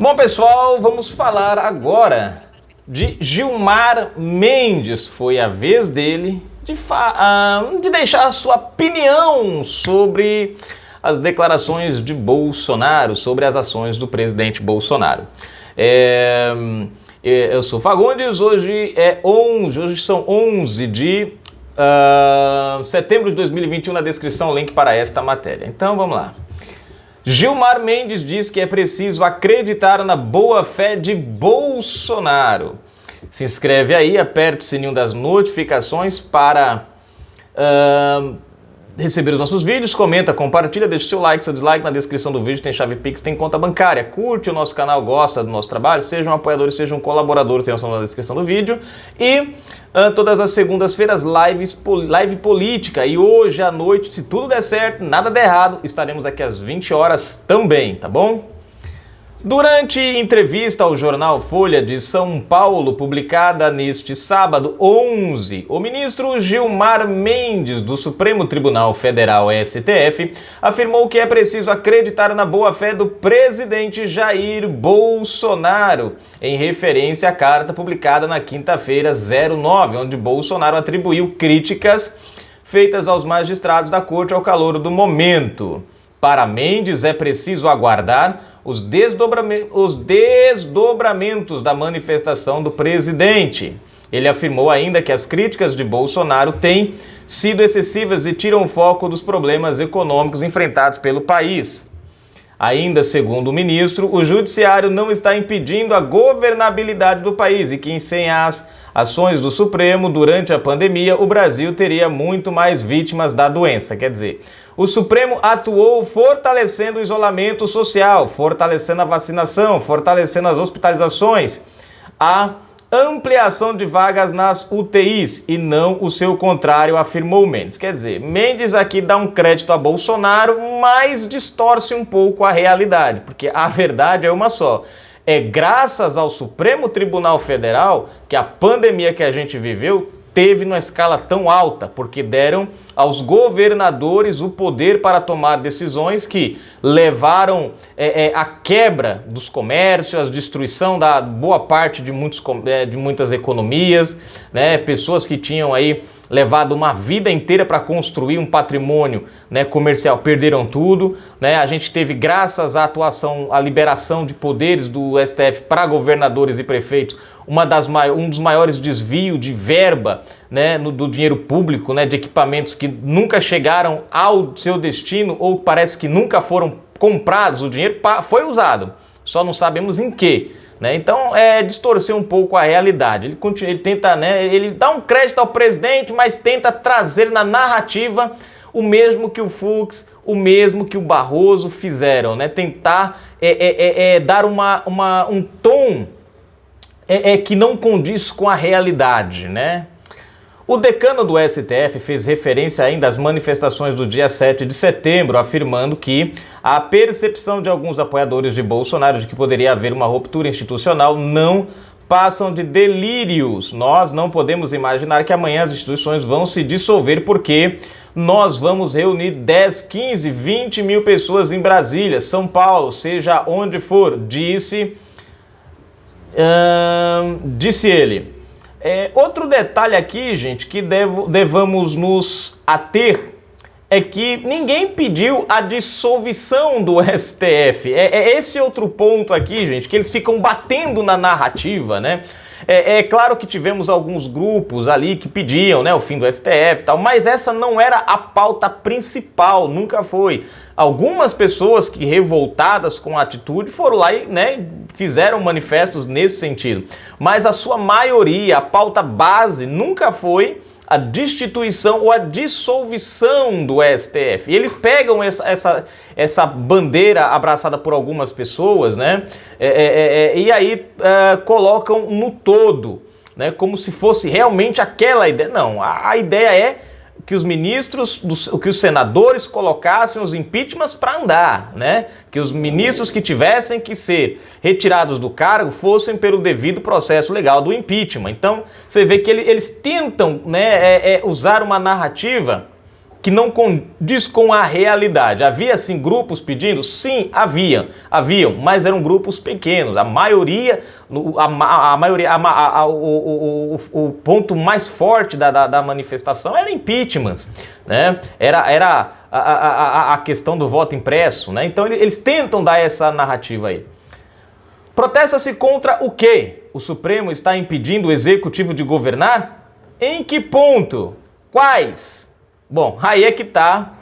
Bom, pessoal, vamos falar agora de Gilmar Mendes. Foi a vez dele de deixar a sua opinião sobre as declarações de Bolsonaro, sobre as ações do presidente Bolsonaro. Eu sou Fagundes, hoje são 11 de setembro de 2021, na descrição link para esta matéria. Então vamos lá. Gilmar Mendes diz que é preciso acreditar na boa-fé de Bolsonaro. Se inscreve aí, aperte o sininho das notificações para receber os nossos vídeos, comenta, compartilha, deixa o seu like, seu dislike, na descrição do vídeo tem chave Pix, tem conta bancária, curte o nosso canal, gosta do nosso trabalho, seja um apoiador, seja um colaborador, tem na descrição do vídeo. E todas as segundas-feiras, live política, e hoje à noite, se tudo der certo, nada der errado, estaremos aqui às 20 horas também, tá bom? Durante entrevista ao jornal Folha de São Paulo, publicada neste sábado 11, o ministro Gilmar Mendes, do Supremo Tribunal Federal, STF, afirmou que é preciso acreditar na boa-fé do presidente Jair Bolsonaro, em referência à carta publicada na quinta-feira 09, onde Bolsonaro atribuiu críticas feitas aos magistrados da corte ao calor do momento. Para Mendes, é preciso aguardar os desdobramentos da manifestação do presidente. Ele afirmou ainda que as críticas de Bolsonaro têm sido excessivas e tiram o foco dos problemas econômicos enfrentados pelo país. Ainda segundo o ministro, o judiciário não está impedindo a governabilidade do país e que sem as ações do Supremo durante a pandemia, o Brasil teria muito mais vítimas da doença. Quer dizer, o Supremo atuou fortalecendo o isolamento social, fortalecendo a vacinação, fortalecendo as hospitalizações, a ampliação de vagas nas UTIs e não o seu contrário, afirmou Mendes. Quer dizer, Mendes aqui dá um crédito a Bolsonaro, mas distorce um pouco a realidade, porque a verdade é uma só. É graças ao Supremo Tribunal Federal que a pandemia que a gente viveu teve numa escala tão alta, porque deram aos governadores o poder para tomar decisões que levaram à quebra dos comércios, à destruição da boa parte de muitas economias, né? Pessoas que tinham aí levado uma vida inteira para construir um patrimônio, né, comercial, perderam tudo, né? A gente teve, graças à atuação, à liberação de poderes do STF para governadores e prefeitos, um dos maiores desvios de verba, né, do dinheiro público, né, de equipamentos que nunca chegaram ao seu destino ou parece que nunca foram comprados. O dinheiro foi usado, só não sabemos em quê. Né? Então, distorcer um pouco a realidade. Ele tenta, né, ele dá um crédito ao presidente, mas tenta trazer na narrativa o mesmo que o Fux, o mesmo que o Barroso fizeram, né? Tentar dar um tom que não condiz com a realidade, né? O decano do STF fez referência ainda às manifestações do dia 7 de setembro, afirmando que a percepção de alguns apoiadores de Bolsonaro de que poderia haver uma ruptura institucional não passam de delírios. Nós não podemos imaginar que amanhã as instituições vão se dissolver porque nós vamos reunir 10, 15, 20 mil pessoas em Brasília, São Paulo, seja onde for, disse ele. Outro detalhe aqui, gente, que devamos nos ater é que ninguém pediu a dissolução do STF. Esse outro ponto aqui, gente, que eles ficam batendo na narrativa, né? É claro que tivemos alguns grupos ali que pediam, né, o fim do STF e tal, mas essa não era a pauta principal, nunca foi. Algumas pessoas que, revoltadas com a atitude, foram lá e, né, fizeram manifestos nesse sentido. Mas a sua maioria, a pauta base, nunca foi a destituição ou a dissolução do STF. E eles pegam essa bandeira abraçada por algumas pessoas, né? E aí colocam no todo, né? Como se fosse realmente aquela ideia. Não, a ideia é que os ministros, que os senadores colocassem os impeachments para andar, né? Que os ministros que tivessem que ser retirados do cargo fossem pelo devido processo legal do impeachment. Então, você vê que eles tentam, né, usar uma narrativa que não condiz com a realidade. Havia, sim, grupos pedindo? Sim, haviam, mas eram grupos pequenos. A maioria, o ponto mais forte da manifestação era impeachments, né? Era a questão do voto impresso, né? Então eles tentam dar essa narrativa aí. Protesta-se contra o quê? O Supremo está impedindo o Executivo de governar? Em que ponto? Quais? Bom, aí é que tá.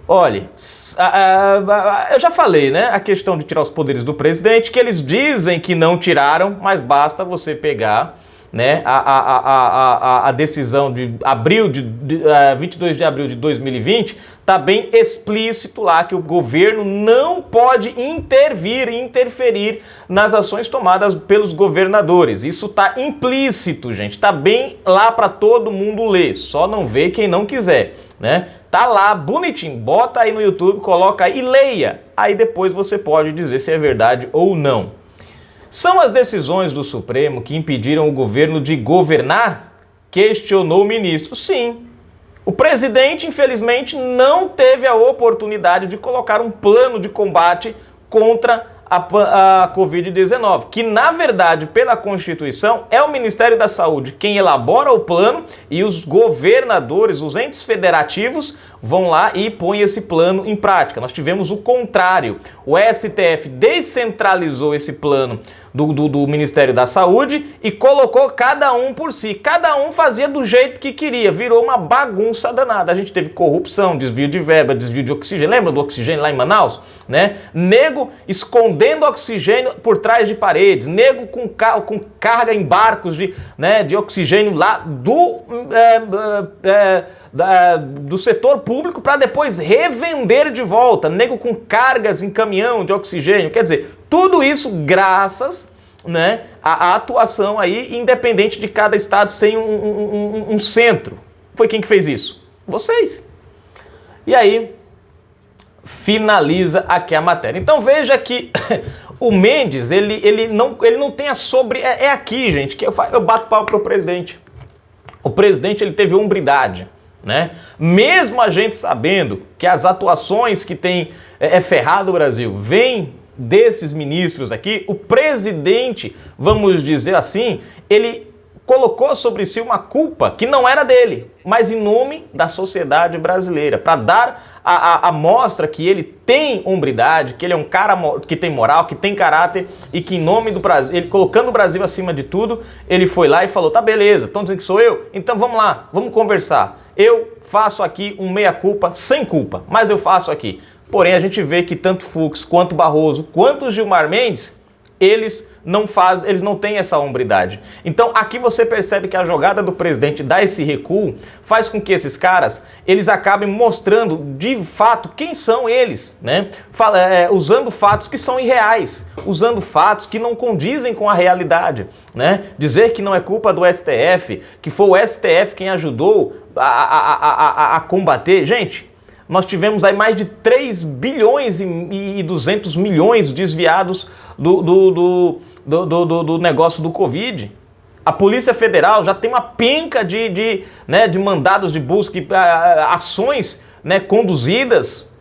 Olha, eu já falei, né? A questão de tirar os poderes do presidente, que eles dizem que não tiraram, mas basta você pegar, né, a decisão de 22 de abril de 2020, tá bem explícito lá que o governo não pode interferir nas ações tomadas pelos governadores. Isso tá implícito, gente. Tá bem lá para todo mundo ler. Só não vê quem não quiser, né? Tá lá bonitinho. Bota aí no YouTube, coloca aí e leia. Aí depois você pode dizer se é verdade ou não. São as decisões do Supremo que impediram o governo de governar? Questionou o ministro. Sim. O presidente, infelizmente, não teve a oportunidade de colocar um plano de combate contra a Covid-19, que, na verdade, pela Constituição, é o Ministério da Saúde quem elabora o plano e os governadores, os entes federativos, vão lá e põem esse plano em prática. Nós tivemos o contrário. O STF descentralizou esse plano do Ministério da Saúde e colocou cada um por si. Cada um fazia do jeito que queria. Virou uma bagunça danada. A gente teve corrupção, desvio de verba, desvio de oxigênio. Lembra do oxigênio lá em Manaus? Né? Nego escondendo oxigênio por trás de paredes. Nego com carga em barcos de oxigênio lá do setor público para depois revender de volta. Nego com cargas em caminhão de oxigênio. Quer dizer, tudo isso graças, né, à atuação aí independente de cada estado sem um centro. Foi quem que fez isso? Vocês. E aí finaliza aqui a matéria. Então veja que o Mendes, ele não tem a sobre... É aqui, gente, que eu bato pau pro presidente. O presidente, ele teve hombridade, né? Mesmo a gente sabendo que as atuações que tem ferrado o Brasil vêm desses ministros aqui, o presidente, vamos dizer assim, ele colocou sobre si uma culpa que não era dele, mas em nome da sociedade brasileira, para dar a mostra que ele tem hombridade, que ele é um cara que tem moral, que tem caráter e que em nome do Brasil, ele colocando o Brasil acima de tudo, ele foi lá e falou, tá beleza, estão dizendo que sou eu? Então vamos lá, vamos conversar. Eu faço aqui um meia-culpa sem culpa, mas eu faço aqui. Porém, a gente vê que tanto Fux, quanto Barroso, quanto Gilmar Mendes, eles não têm essa hombridade. Então, aqui você percebe que a jogada do presidente dar esse recuo faz com que esses caras, eles acabem mostrando de fato quem são eles, né? Usando fatos que são irreais, usando fatos que não condizem com a realidade, né? Dizer que não é culpa do STF, que foi o STF quem ajudou a combater. Gente, nós tivemos aí mais de 3 bilhões e 200 milhões desviados do negócio do Covid. A Polícia Federal já tem uma penca de mandados de busca, ações, né, conduzidas.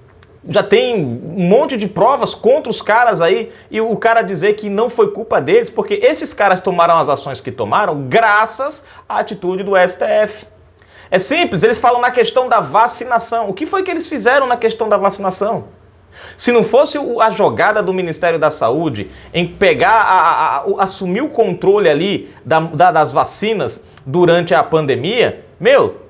Já tem um monte de provas contra os caras aí e o cara dizer que não foi culpa deles, porque esses caras tomaram as ações que tomaram graças à atitude do STF. É simples, eles falam na questão da vacinação. O que foi que eles fizeram na questão da vacinação? Se não fosse a jogada do Ministério da Saúde em pegar, assumir o controle ali das vacinas durante a pandemia,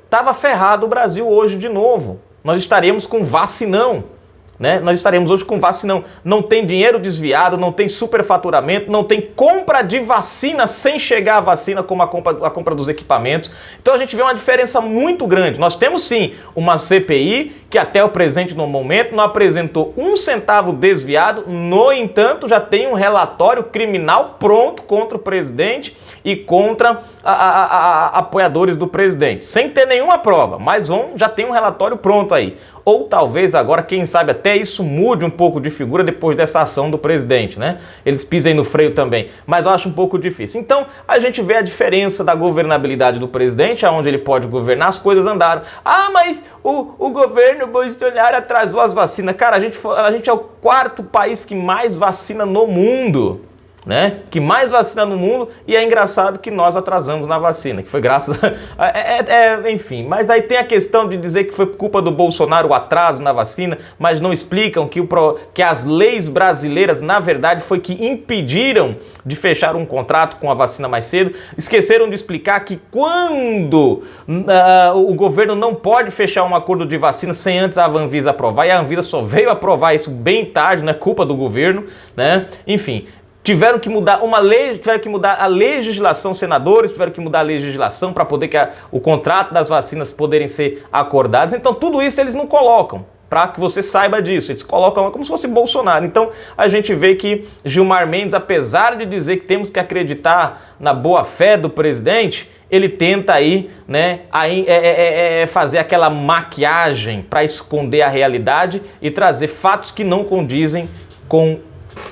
tava ferrado o Brasil hoje de novo. Nós estaríamos com vacinão. Né? Nós estaremos hoje com vacinão. Não tem dinheiro desviado, não tem superfaturamento, não tem compra de vacina sem chegar a vacina, como a compra dos equipamentos. Então a gente vê uma diferença muito grande. Nós temos sim uma CPI que até o presente no momento não apresentou um centavo desviado, no entanto já tem um relatório criminal pronto contra o presidente e contra apoiadores do presidente, sem ter nenhuma prova, mas já tem um relatório pronto aí. ou talvez agora, quem sabe até isso mude um pouco de figura depois dessa ação do presidente, né? Eles pisem no freio também, mas eu acho um pouco difícil. Então, a gente vê a diferença da governabilidade do presidente, aonde ele pode governar, as coisas andaram. Ah, mas o governo Bolsonaro atrasou as vacinas. Cara, a gente é o quarto país que mais vacina no mundo, né? Que mais vacina no mundo, e é engraçado que nós atrasamos na vacina, que foi graças a... enfim, mas aí tem a questão de dizer que foi culpa do Bolsonaro o atraso na vacina, mas não explicam que as leis brasileiras, na verdade, foi que impediram de fechar um contrato com a vacina mais cedo. Esqueceram de explicar que quando o governo não pode fechar um acordo de vacina sem antes a Anvisa aprovar, e a Anvisa só veio aprovar isso bem tarde, não é culpa do governo, né? Enfim, tiveram que mudar uma lei, tiveram que mudar a legislação, senadores tiveram que mudar a legislação para poder o contrato das vacinas poderem ser acordados. Então tudo isso eles não colocam, para que você saiba disso. Eles colocam como se fosse Bolsonaro. Então a gente vê que Gilmar Mendes, apesar de dizer que temos que acreditar na boa fé do presidente, ele tenta aí, né, fazer aquela maquiagem para esconder a realidade e trazer fatos que não condizem com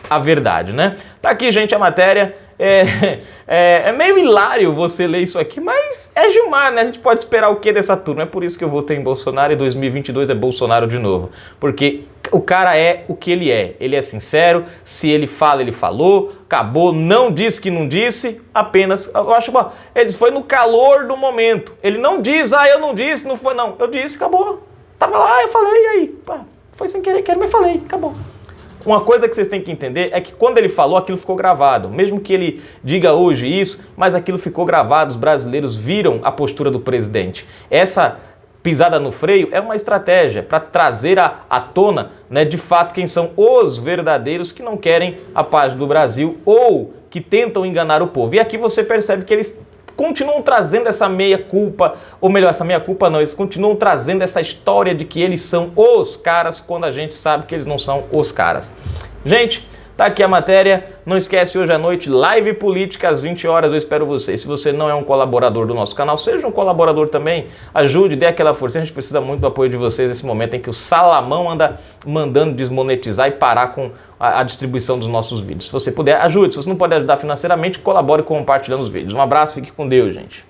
a verdade, né? Tá aqui, gente, a matéria. É meio hilário você ler isso aqui, mas é Gilmar, né? A gente pode esperar o que dessa turma? É por isso que eu votei em Bolsonaro e 2022 é Bolsonaro de novo. Porque o cara é o que ele é. Ele é sincero, se ele fala, ele falou, acabou, não disse que não disse, apenas, eu acho, bom, ele foi no calor do momento. Ele não diz, eu não disse, não foi não. Eu disse, acabou. Tava lá, eu falei, e aí? Pá, foi sem querer, mas falei, acabou. Uma coisa que vocês têm que entender é que quando ele falou, aquilo ficou gravado. Mesmo que ele diga hoje isso, mas aquilo ficou gravado. Os brasileiros viram a postura do presidente. Essa pisada no freio é uma estratégia para trazer à tona, né, de fato, quem são os verdadeiros que não querem a paz do Brasil ou que tentam enganar o povo. E aqui você percebe que eles continuam trazendo essa meia-culpa, ou melhor, essa meia-culpa não, eles continuam trazendo essa história de que eles são os caras, quando a gente sabe que eles não são os caras. Gente, tá aqui a matéria, não esquece, hoje à noite, live política às 20 horas, eu espero vocês. Se você não é um colaborador do nosso canal, seja um colaborador também, ajude, dê aquela força, a gente precisa muito do apoio de vocês nesse momento em que o Salamão anda mandando desmonetizar e parar com a distribuição dos nossos vídeos. Se você puder, ajude. Se você não pode ajudar financeiramente, colabore compartilhando os vídeos. Um abraço, fique com Deus, gente.